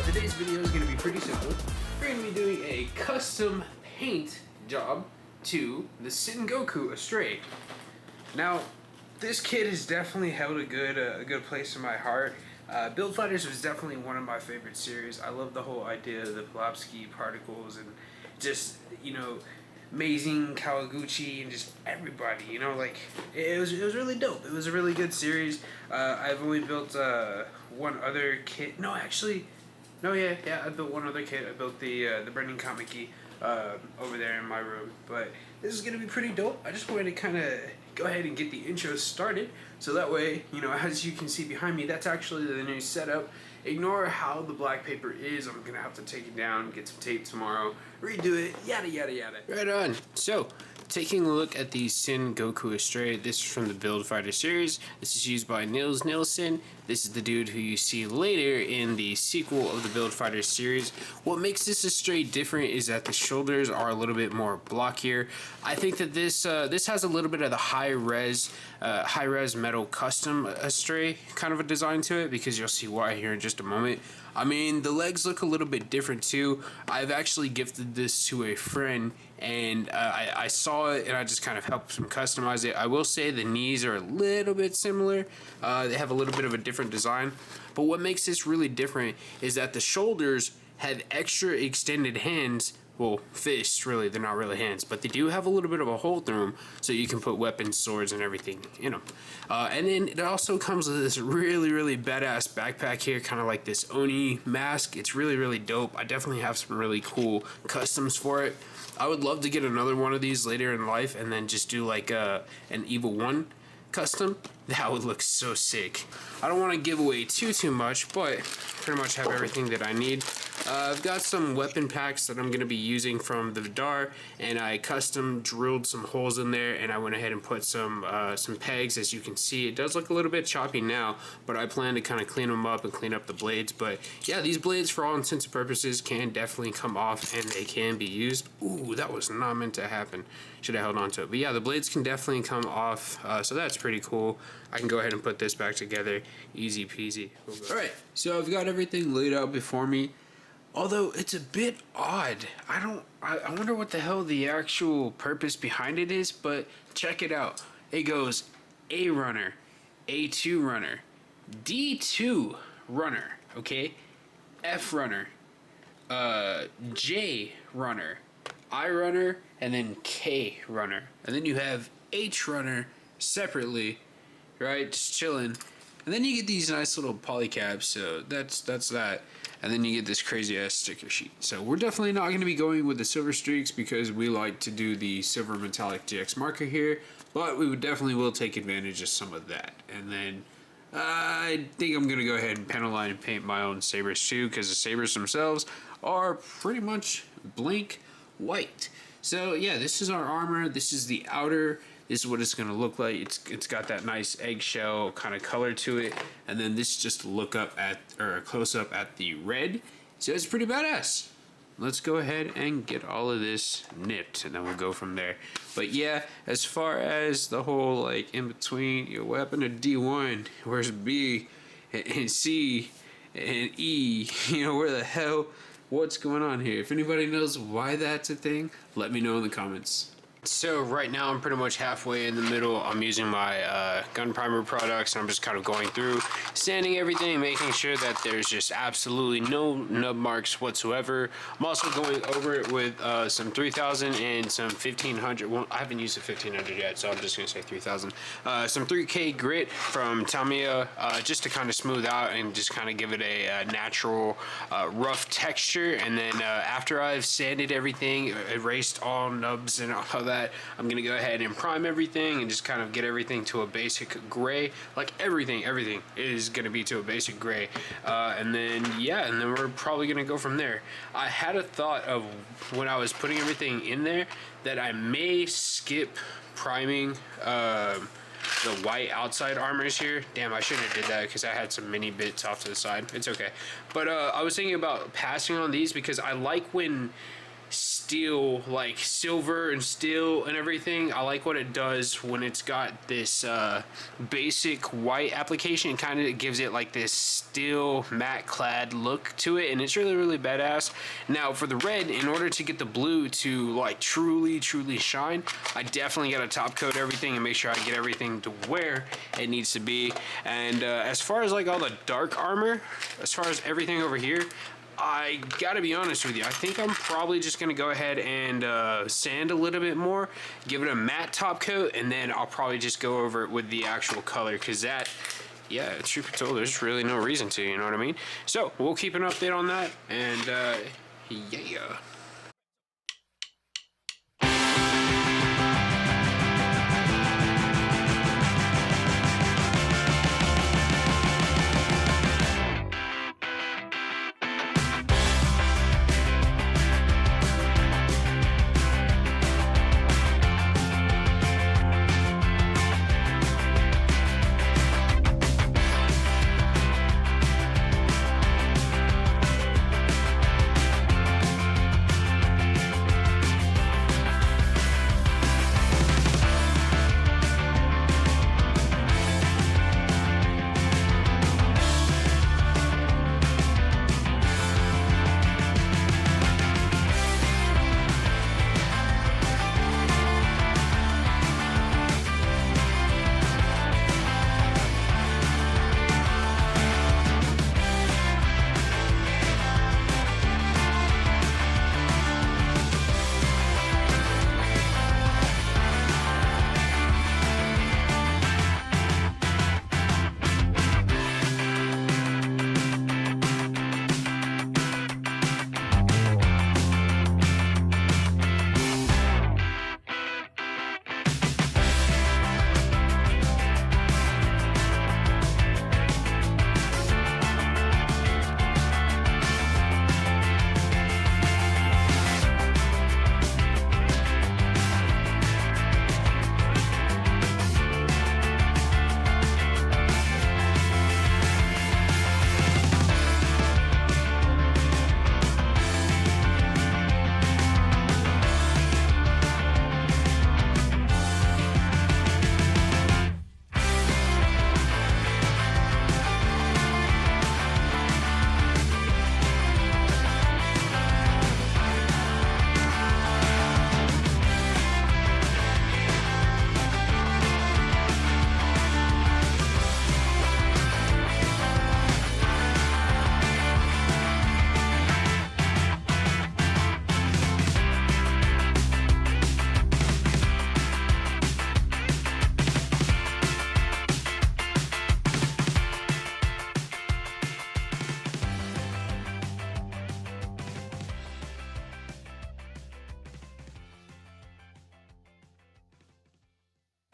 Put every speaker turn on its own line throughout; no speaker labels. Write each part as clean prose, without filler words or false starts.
Today's video is going to be pretty simple. We're going to be doing a custom paint job to the Sengoku Astray. Now, this kit has definitely held a good place in my heart. Build Fighters was definitely one of my favorite series. I love the whole idea of the Plamo-Fudo particles and just, you know, amazing Kawaguchi and just everybody, you know, like it was really dope. It was a really good series. I've only built one other kit. No, actually, no, yeah, I built one other kit. I built the 𝕪𝕠𝕦𝕟𝕜 over there in my room. But this is gonna be pretty dope. I just wanted to kind of go ahead and get the intro started, so that way, you know, as you can see behind me, that's actually the new setup. Ignore how the black paper is. I'm gonna have to take it down, get some tape tomorrow, redo it, yada yada yada. Right on. So, taking a look at the Sengoku Astray, this is from the Build Fighter series. This is used by 𝕤𝕦𝕡𝕡𝕠𝕥. This is the dude who you see later in the sequel of the Build Fighter series. What makes this Astray different is that the shoulders are a little bit more blockier. I think that this has a little bit of the high res metal custom Astray kind of a design to it, because you'll see why here in just a moment. I mean, the legs look a little bit different too. I've actually gifted this to a friend, and I saw it and I just kind of helped him customize it. I will say the knees are a little bit similar. They have a little bit of a different design, but what makes this really different is that the shoulders have extra extended hands. Well, fists, really, they're not really hands, but they do have a little bit of a hole through them, so you can put weapons, swords, and everything in them. And then it also comes with this really badass backpack here, kind of like this Oni mask. It's really dope. I definitely have some really cool customs for it. I would love to get another one of these later in life, and then just do like an Evil 1 custom. That would look so sick. I don't want to give away too much, but pretty much have everything that I need. I've got some weapon packs that I'm going to be using from the Vidar, and I custom drilled some holes in there, and I went ahead and put some pegs. As you can see, it does look a little bit choppy now, but I plan to kind of clean them up and clean up the blades. But yeah, these blades, for all intents and purposes, can definitely come off, and they can be used. Ooh, that was not meant to happen. Should have held on to it. But yeah, the blades can definitely come off, so that's pretty cool. I can go ahead and put this back together, easy peasy. Alright, so I've got everything laid out before me. Although it's a bit odd. I wonder what the hell the actual purpose behind it is, but check it out. It goes A runner, A2 runner, D2 runner, okay? F runner, J runner, I runner, and then K runner. And then you have H runner separately, right? Just chilling. And then you get these nice little polycaps, so that's that. And then you get this crazy ass sticker sheet. So we're definitely not going to be going with the silver streaks, because we like to do the silver metallic GX marker here, but we would definitely will take advantage of some of that. And then I think I'm going to go ahead and pen line and paint my own sabers too, because the sabers themselves are pretty much blank white. So yeah, this is our armor. This is the outer. This is what it's going to look like. It's got that nice eggshell kind of color to it. And then this is just a look up at, or a close up at the red. So it's pretty badass. Let's go ahead and get all of this nipped, and then we'll go from there. But yeah, as far as the whole like in between, your weapon of D1, where's B and C and E, you know, where the hell, what's going on here? If anybody knows why that's a thing, let me know in the comments. So right now I'm pretty much halfway in the middle. I'm using my gun primer products, and I'm just kind of going through, sanding everything, making sure that there's just absolutely no nub marks whatsoever. I'm also going over it with some 3000 and some 1500. Well, I haven't used the 1500 yet, so I'm just gonna say 3000. Some 3K grit from Tamiya, just to kind of smooth out and just kind of give it a natural rough texture. And then after I've sanded everything, erased all nubs and all that, I'm gonna go ahead and prime everything and just kind of get everything to a basic gray. Like everything is gonna be to a basic gray. And then yeah, and then we're probably gonna go from there. I had a thought of, when I was putting everything in there, that I may skip priming the white outside armors here. Damn, I shouldn't have did that, because I had some mini bits off to the side. It's okay. But I was thinking about passing on these, because I like when steel, like silver and steel and everything. I like what it does when it's got this basic white application. It kind of gives it like this steel matte clad look to it, and it's really badass. Now for the red, in order to get the blue to like truly shine, I definitely got to top coat everything and make sure I get everything to where it needs to be. And as far as like all the dark armor, as far as everything over here, I gotta be honest with you, I think I'm probably just gonna go ahead and sand a little bit more, give it a matte top coat, and then I'll probably just go over it with the actual color, because that, yeah, truth be told, there's really no reason to, you know what I mean? So we'll keep an update on that, and yeah.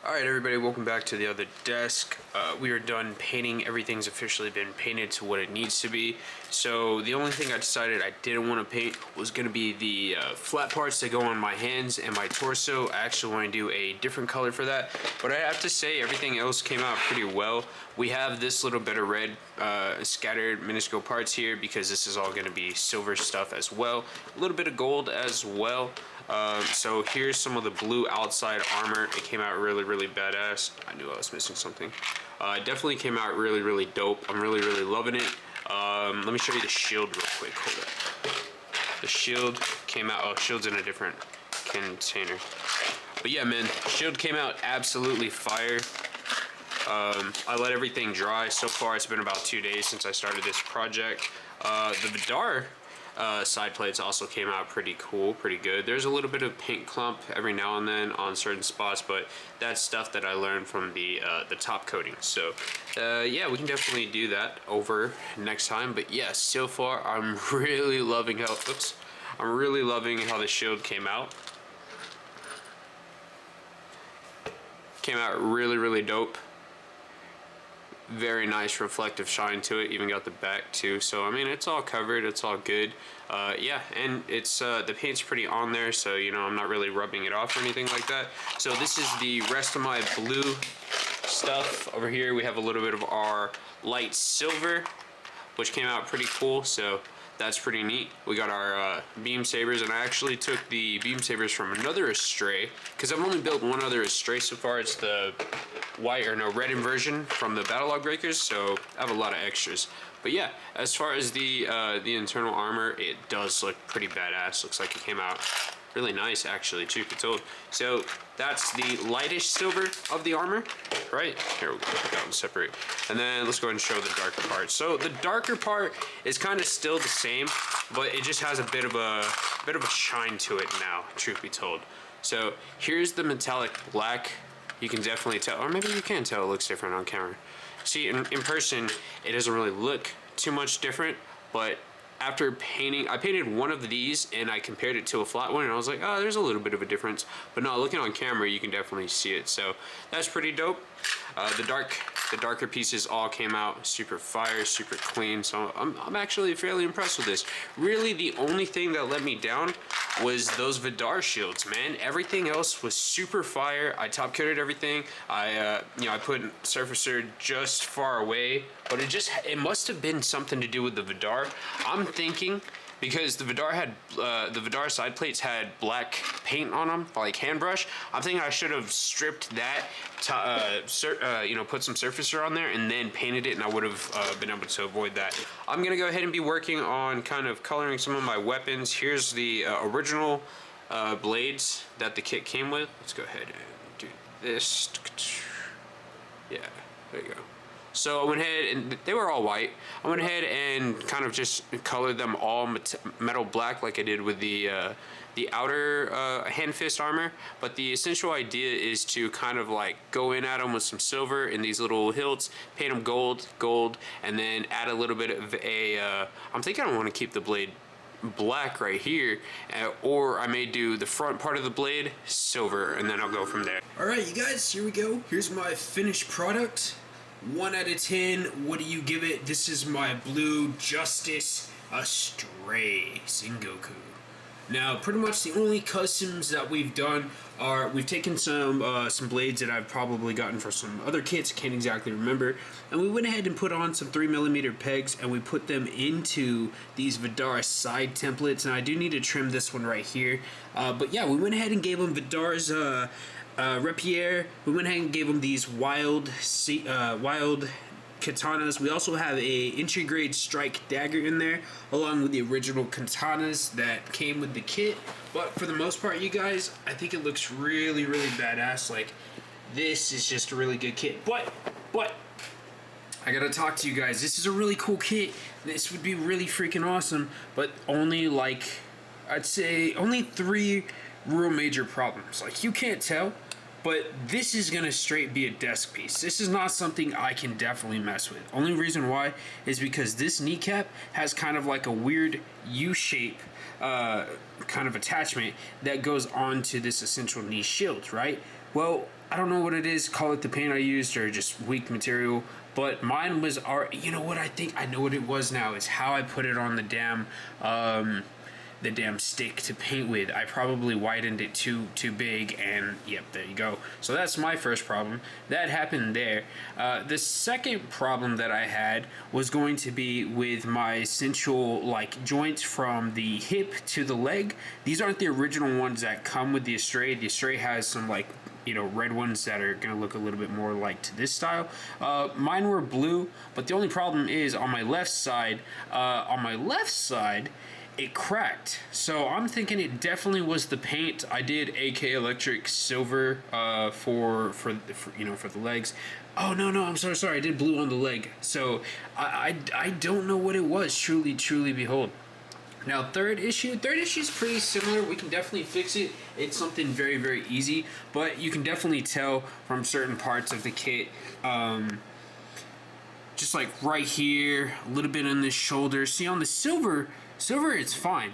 Alright everybody, welcome back to the other desk. We are done painting. Everything's officially been painted to what it needs to be. So the only thing I decided I didn't want to paint was going to be the flat parts that go on my hands and my torso. I actually want to do a different color for that. But I have to say everything else came out pretty well. We have this little bit of red scattered minuscule parts here because this is all going to be silver stuff as well. A little bit of gold as well. So here's some of the blue outside armor. It came out really badass. I knew I was missing something. It definitely came out really dope. I'm really loving it. Let me show you the shield real quick. Hold up. The shield came out. Oh, shield's in a different container. But yeah, man, shield came out absolutely fire. I let everything dry. So far, it's been about 2 days since I started this project. The Vidar side plates also came out pretty cool, pretty good. There's a little bit of paint clump every now and then on certain spots, but that's stuff that I learned from the top coating. So yeah, we can definitely do that over next time. But yeah, so far I'm really loving how, I'm really loving how the shield came out. Came out really dope. Very nice reflective shine to it. Even got the back too. So I mean, it's all covered. It's all good. Yeah, and it's the paint's pretty on there, so you know I'm not really rubbing it off or anything like that. So this is the rest of my blue stuff. Over here we have a little bit of our light silver, which came out pretty cool. So that's pretty neat. We got our beam sabers, and I actually took the beam sabers from another Astray, because I've only built one other Astray so far. It's the red inversion from the Battle Log Breakers, so I have a lot of extras. But yeah, as far as the internal armor, it does look pretty badass. Looks like it came out really nice, actually, truth be told. So that's the lightish silver of the armor, right? Here we go, put that one separate. And then let's go ahead and show the darker part. So the darker part is kind of still the same, but it just has a bit of a shine to it now, truth be told. So here's the metallic black. You can definitely tell, or maybe you can tell it looks different on camera. See, in person, it doesn't really look too much different, but after painting, I painted one of these and I compared it to a flat one, and I was like, oh, there's a little bit of a difference. But no, looking on camera, you can definitely see it. So that's pretty dope. The darker pieces all came out super fire, super clean. So I'm actually fairly impressed with this. Really, the only thing that let me down was those Vidar shields, man. Everything else was super fire. I top coated everything. I put Surfacer just far away, but it must have been something to do with the Vidar. I'm thinking, because the Vidar side plates had black paint on them, like hand brush. I'm thinking I should have stripped that, put some surfacer on there and then painted it, and I would have been able to avoid that. I'm gonna go ahead and be working on kind of coloring some of my weapons. Here's the original blades that the kit came with. Let's go ahead and do this. Yeah, there you go. So I went ahead, and they were all white. I went ahead and kind of just colored them all metal black, like I did with the outer hand fist armor. But the essential idea is to kind of like go in at them with some silver in these little hilts, paint them gold, and then add a little bit of I'm thinking I want to keep the blade black right here, or I may do the front part of the blade silver, and then I'll go from there. All right, you guys, here we go. Here's my finished product. 1 out of 10. What do you give it? This is my Blue Justice Astray Sengoku. Now, pretty much the only customs that we've done are we've taken some blades that I've probably gotten for some other kits, can't exactly remember, and we went ahead and put on some 3mm pegs, and we put them into these Vidar side templates. And I do need to trim this one right here, but yeah, we went ahead and gave them Vidar's rapier. We went ahead and gave them these wild katanas. We also have a entry grade strike dagger in there, along with the original katanas that came with the kit. But for the most part, you guys, I think it looks really, really badass. Like, this is just a really good kit. But I gotta talk to you guys. This is a really cool kit. This would be really freaking awesome, but only, like, I'd say only 3 real major problems. Like, you can't tell, but this is gonna straight be a desk piece. This is not something I can definitely mess with. Only reason why is because this kneecap has kind of like a weird U-shape kind of attachment that goes onto this essential knee shield, right? Well, I don't know what it is. Call it the paint I used or just weak material, but mine was you know what, I think I know what it was now. It's how I put it on the damn stick to paint with. I probably widened it too big, and yep, there you go. So that's my first problem. That happened there. The second problem that I had was going to be with my essential like joints from the hip to the leg. These aren't the original ones that come with the Astray. The Astray has some like, you know, red ones that are gonna look a little bit more like to this style. Mine were blue, but the only problem is on my left side, it cracked. So I'm thinking it definitely was the paint. I did AK Electric silver for the legs. Oh no, I'm so sorry. I did blue on the leg. So I don't know what it was. Truly behold. Now, third issue is pretty similar. We can definitely fix it. It's something very, very easy, but you can definitely tell from certain parts of the kit, just like right here, a little bit on this shoulder. See, on the silver, it's fine.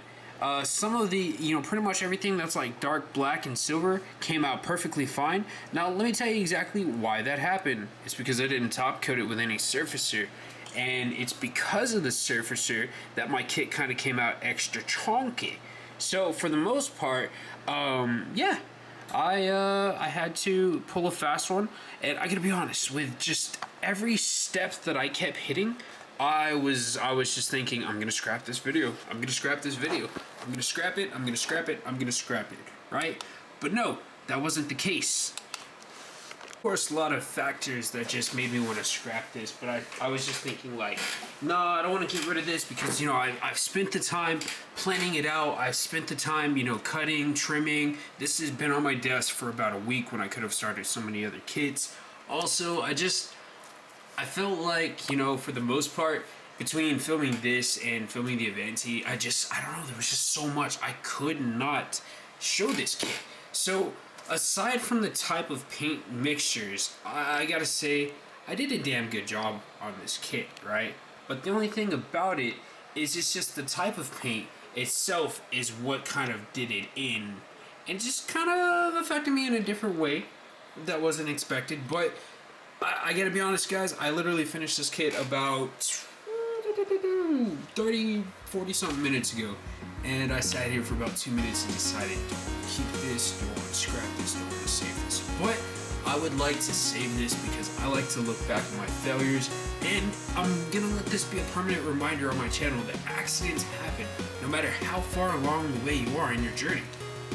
Some of the, pretty much everything that's like dark black and silver came out perfectly fine. Now, let me tell you exactly why that happened. It's because I didn't top coat it with any surfacer. And it's because of the surfacer that my kit kind of came out extra chonky. So for the most part, yeah, I had to pull a fast one. And I gotta be honest, with just every step that I kept hitting, I was just thinking, I'm gonna scrap this video. I'm gonna scrap this video. I'm gonna scrap it. I'm gonna scrap it. I'm gonna scrap it. Right? But no, that wasn't the case. Of course, a lot of factors that just made me want to scrap this, but I was just thinking like, no, I don't want to get rid of this because, you know, I've spent the time planning it out. I've spent the time, you know, cutting, trimming. This has been on my desk for about a week when I could have started so many other kits. Also, I felt like, you know, for the most part, between filming this and filming the Avanti, I don't know, there was just so much I could not show this kit. So, aside from the type of paint mixtures, I gotta say, I did a damn good job on this kit, right? But the only thing about it is it's just the type of paint itself is what kind of did it in. And just kind of affected me in a different way that wasn't expected. But I gotta be honest, guys, I literally finished this kit about 30, 40 something minutes ago. And I sat here for about 2 minutes and decided, don't keep this, don't want to scrap this, don't want to save this. But I would like to save this because I like to look back at my failures, and I'm gonna let this be a permanent reminder on my channel that accidents happen no matter how far along the way you are in your journey.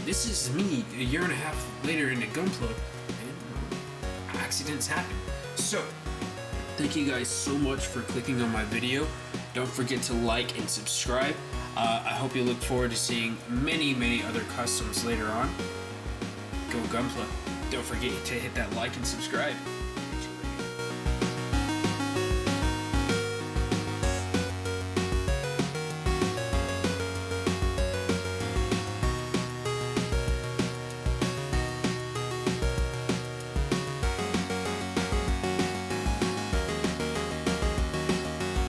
This is me a year and a half later into gunpla, and accidents happen. So, thank you guys so much for clicking on my video. Don't forget to like and subscribe. I hope you look forward to seeing many other customs later on. Go gunpla. Don't forget to hit that like and subscribe.